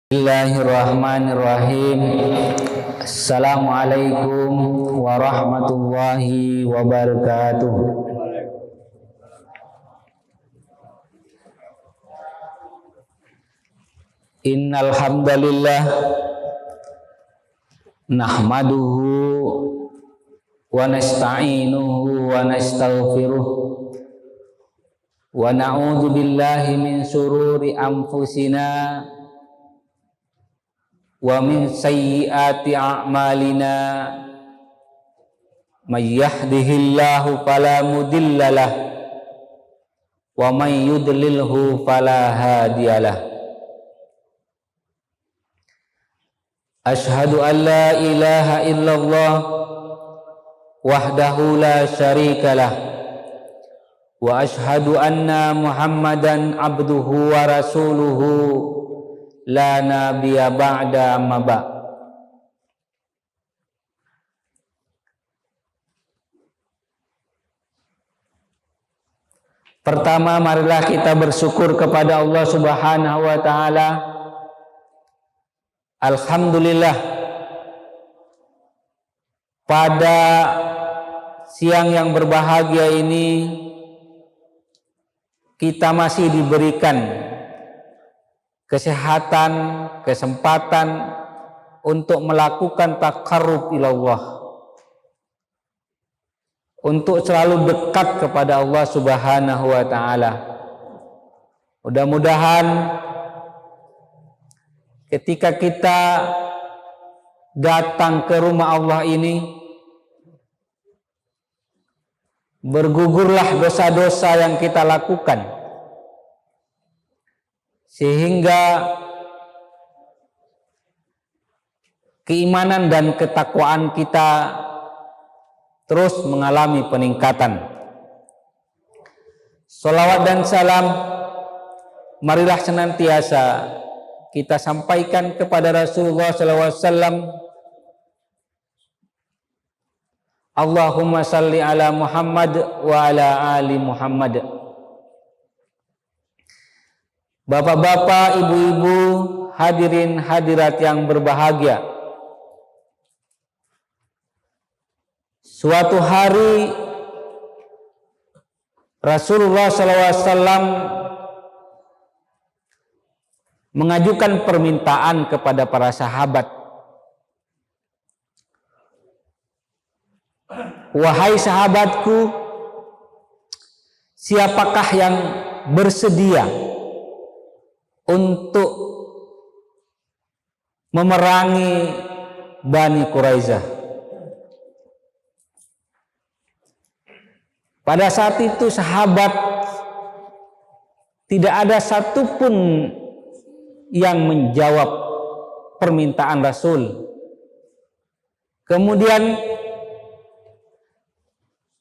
Bismillahirrahmanirrahim. Assalamualaikum warahmatullahi wabarakatuh. Innal hamdalillah nahmaduhu wa nasta'inuhu wa nastaghfiruh wa na'udzu billahi min syururi anfusina wa min sayyiati a'malina may yahdihillahu fala mudhillalah wa may yudlilhu fala hadiyalah. Asyhadu an la ilaha illallah wahdahu la syarikalah wa asyhadu anna Muhammadan abduhu wa rasuluhu la nabiyya ba'da amma ba'. Pertama, marilah kita bersyukur kepada Allah Subhanahu wa taala. Alhamdulillah, pada siang yang berbahagia ini kita masih diberikan kesehatan, kesempatan untuk melakukan taqarrub ilallah, untuk selalu dekat kepada Allah Subhanahu wa taala. Mudah-mudahan ketika kita datang ke rumah Allah ini, bergugurlah dosa-dosa yang kita lakukan, sehingga keimanan dan ketakwaan kita terus mengalami peningkatan. Salawat dan salam marilah senantiasa kita sampaikan kepada Rasulullah SAW. Allahumma salli ala Muhammad wa ala ali Muhammad. Bapak-bapak, ibu-ibu, hadirin hadirat yang berbahagia, suatu hari Rasulullah SAW mengajukan permintaan kepada para sahabat. Wahai sahabatku, siapakah yang bersedia untuk memerangi Bani Quraisyah? Pada saat itu sahabat tidak ada satupun yang menjawab permintaan Rasul. Kemudian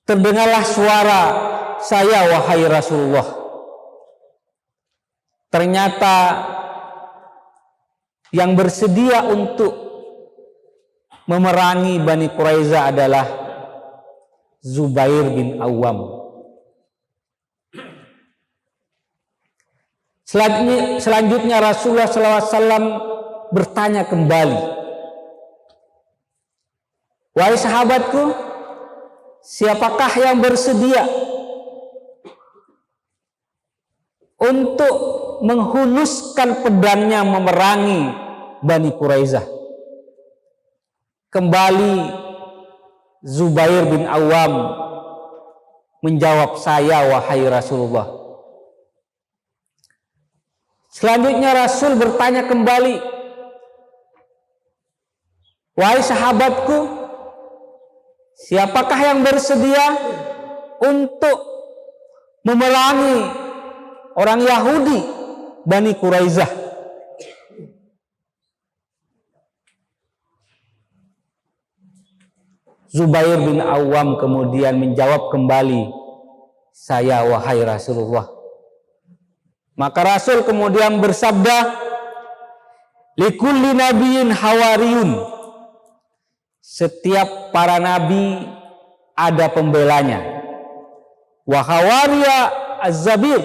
terdengarlah suara, "Saya wahai Rasulullah." Ternyata yang bersedia untuk memerangi Bani Quraisyah adalah Zubair bin Awam. Selanjutnya Rasulullah SAW bertanya kembali, "Wahai sahabatku, siapakah yang bersedia untuk menghuluskan pedangnya memerangi Bani Quraisyah?" Kembali Zubair bin Awam menjawab, "Saya wahai Rasulullah." Selanjutnya Rasul bertanya kembali, "Wahai sahabatku, siapakah yang bersedia untuk memerangi orang Yahudi Bani Quraisyah?" Zubair bin Awam kemudian menjawab kembali, "Saya wahai Rasulullah." Maka Rasul kemudian bersabda, "Likulli nabiyyin hawariyun." Setiap para nabi ada pembelanya. Wa hawariya az-zabir.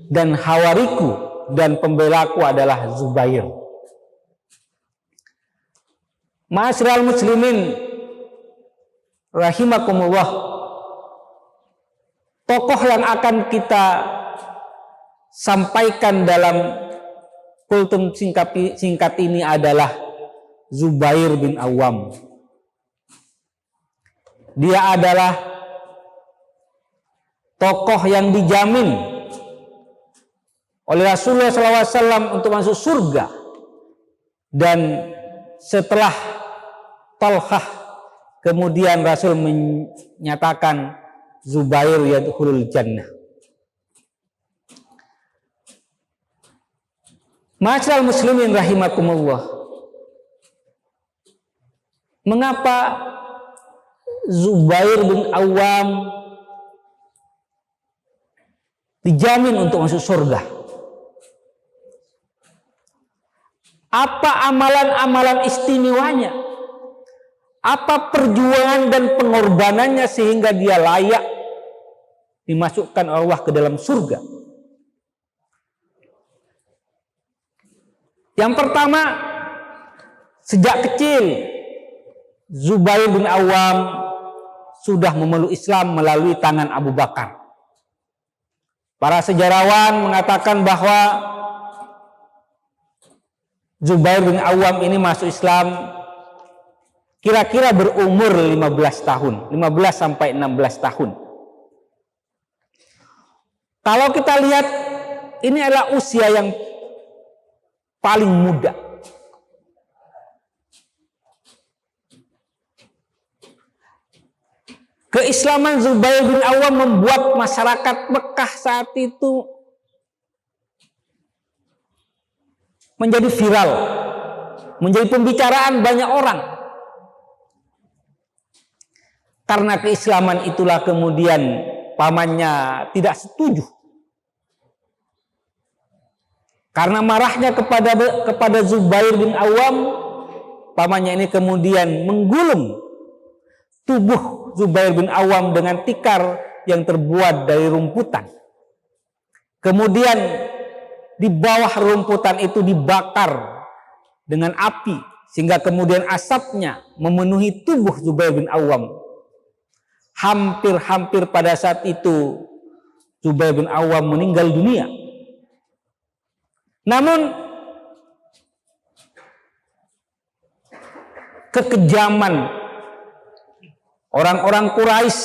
dan hawariku dan pembelaku adalah Zubair. Ma'asyiral muslimin rahimakumullah, tokoh yang akan kita sampaikan dalam kultum singkat ini adalah Zubair bin Awam. Dia adalah tokoh yang dijamin oleh Rasulullah SAW untuk masuk surga, dan setelah Talhah kemudian Rasul menyatakan Zubair yadkhulul jannah. Ma'asyiral muslimin rahimakumullah, mengapa Zubair bin Awam dijamin untuk masuk surga? Apa amalan-amalan istimewanya? Apa perjuangan dan pengorbanannya sehingga dia layak dimasukkan Allah ke dalam surga? Yang pertama, sejak kecil Zubair bin Awam sudah memeluk Islam melalui tangan Abu Bakar. Para sejarawan mengatakan bahwa Zubair bin Awam ini masuk Islam kira-kira berumur 15 tahun, 15 sampai 16 tahun. Kalau kita lihat, ini adalah usia yang paling muda. Keislaman Zubair bin Awam membuat masyarakat Mekah saat itu menjadi viral, menjadi pembicaraan banyak orang. Karena keislaman itulah kemudian pamannya tidak setuju. Karena marahnya kepada Zubair bin Awam, pamannya ini kemudian menggulung tubuh Zubair bin Awam dengan tikar yang terbuat dari rumputan. Kemudian di bawah rumputan itu dibakar dengan api sehingga kemudian asapnya memenuhi tubuh Zubair bin Awam. Hampir-hampir pada saat itu Zubair bin Awam meninggal dunia. Namun kekejaman orang-orang Quraisy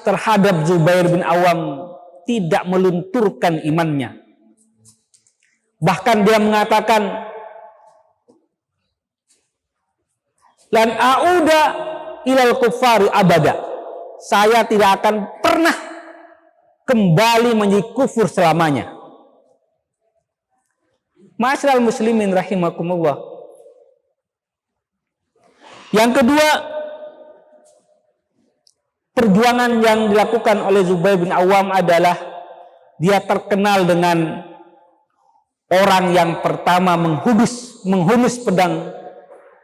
terhadap Zubair bin Awam tidak melunturkan imannya. Bahkan dia mengatakan, lan a'uda ilal kufari abada. Saya tidak akan pernah kembali menjadi kufur selamanya. Ma'asyiral muslimin rahimakumullah. Yang kedua, perjuangan yang dilakukan oleh Zubair bin Awam adalah dia terkenal dengan orang yang pertama menghunus pedang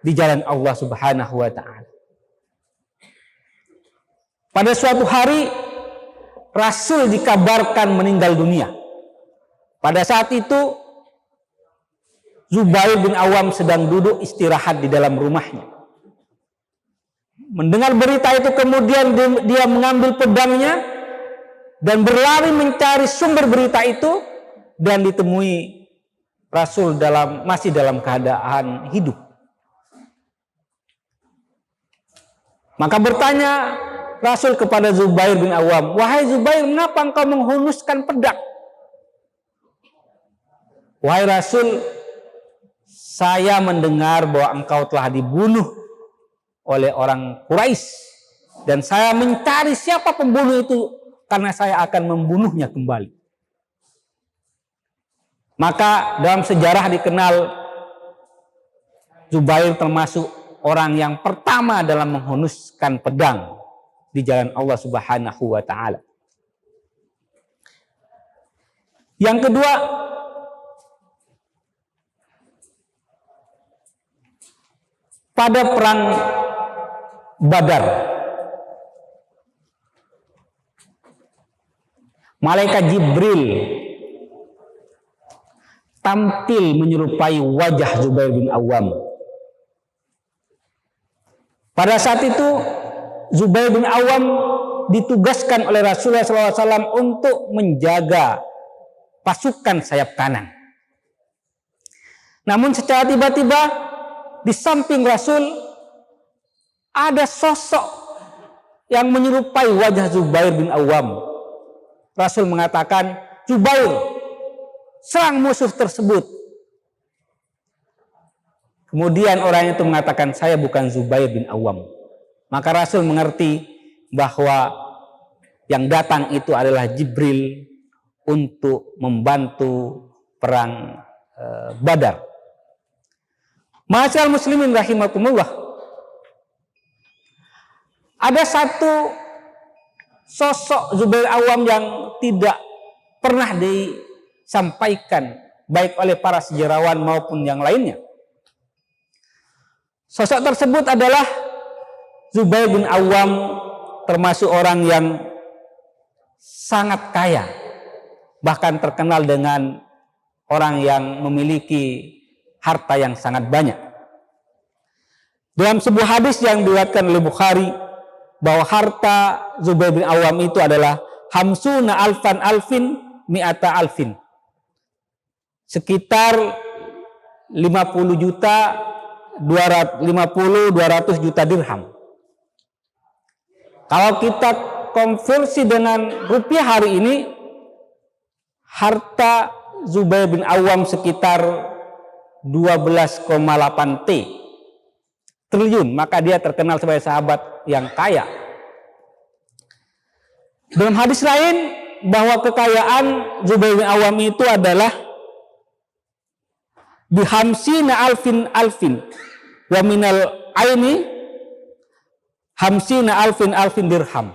di jalan Allah Subhanahu wa taala. Pada suatu hari Rasul dikabarkan meninggal dunia. Pada saat itu Zubair bin Awam sedang duduk istirahat di dalam rumahnya. Mendengar berita itu kemudian dia mengambil pedangnya dan berlari mencari sumber berita itu, dan ditemui Rasul masih dalam keadaan hidup. Maka bertanya Rasul kepada Zubair bin Awam, "Wahai Zubair, mengapa engkau menghunuskan pedang?" "Wahai Rasul, saya mendengar bahwa engkau telah dibunuh oleh orang Quraisy, dan saya mencari siapa pembunuh itu karena saya akan membunuhnya kembali." Maka dalam sejarah dikenal Zubair termasuk orang yang pertama dalam menghunuskan pedang di jalan Allah Subhanahu wa taala. Yang kedua, pada perang Badar, malaikat Jibril tampil menyerupai wajah Zubair bin Awam. Pada saat itu Zubair bin Awam ditugaskan oleh Rasulullah SAW untuk menjaga pasukan sayap kanan. Namun secara tiba-tiba di samping Rasul ada sosok yang menyerupai wajah Zubair bin Awam. Rasul mengatakan, Zubair, serang musuh tersebut. Kemudian orang itu mengatakan, saya bukan Zubair bin Awam. Maka Rasul mengerti bahwa yang datang itu adalah Jibril untuk membantu perang Badar. Ma'asyiral muslimin rahimakumullah. Ada satu sosok Zubair Awam yang tidak pernah disampaikan baik oleh para sejarawan maupun yang lainnya. Sosok tersebut adalah Zubair bin Awam, termasuk orang yang sangat kaya, bahkan terkenal dengan orang yang memiliki harta yang sangat banyak. Dalam sebuah hadis yang diriwayatkan oleh Bukhari, bahwa harta Zubair bin Awam itu adalah hamsuna alfan alfin mi'ata alfin, sekitar 50 juta 200 juta dirham. Kalau kita konversi dengan rupiah hari ini, harta Zubair bin Awam sekitar 12,8 triliun, maka dia terkenal sebagai sahabat yang kaya. Dalam hadis lain bahwa kekayaan Zubair bin Awam itu adalah bihamsina alfin alfin wa minal aini hamsina alfin alfin dirham.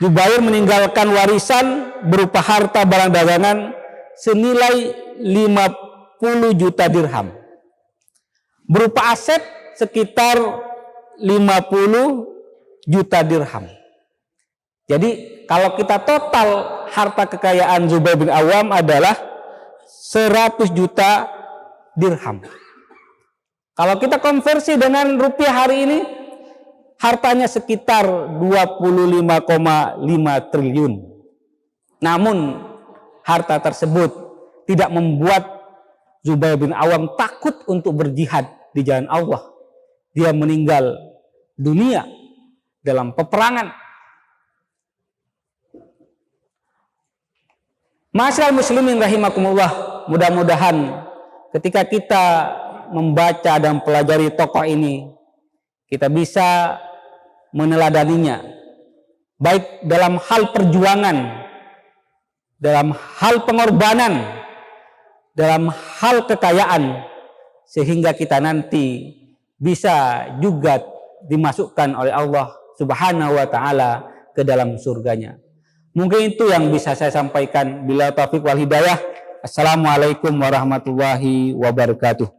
Zubair meninggalkan warisan berupa harta barang dagangan senilai 50 juta dirham, berupa aset sekitar 50 juta dirham. Jadi kalau kita total harta kekayaan Zubair bin Awam adalah 100 juta dirham. Kalau kita konversi dengan rupiah hari ini, hartanya sekitar 25,5 triliun. Namun harta tersebut tidak membuat Zubair bin Awam takut untuk berjihad di jalan Allah. Dia meninggal dunia dalam peperangan. Ma'asyiral muslimin rahimakumullah, mudah-mudahan ketika kita membaca dan pelajari tokoh ini, kita bisa meneladaninya, baik dalam hal perjuangan, dalam hal pengorbanan, dalam hal kekayaan, sehingga kita nanti bisa juga dimasukkan oleh Allah Subhanahu wa ta'ala ke dalam surganya. Mungkin itu yang bisa saya sampaikan. Bila taufiq wal hidayah. Assalamualaikum warahmatullahi wabarakatuh.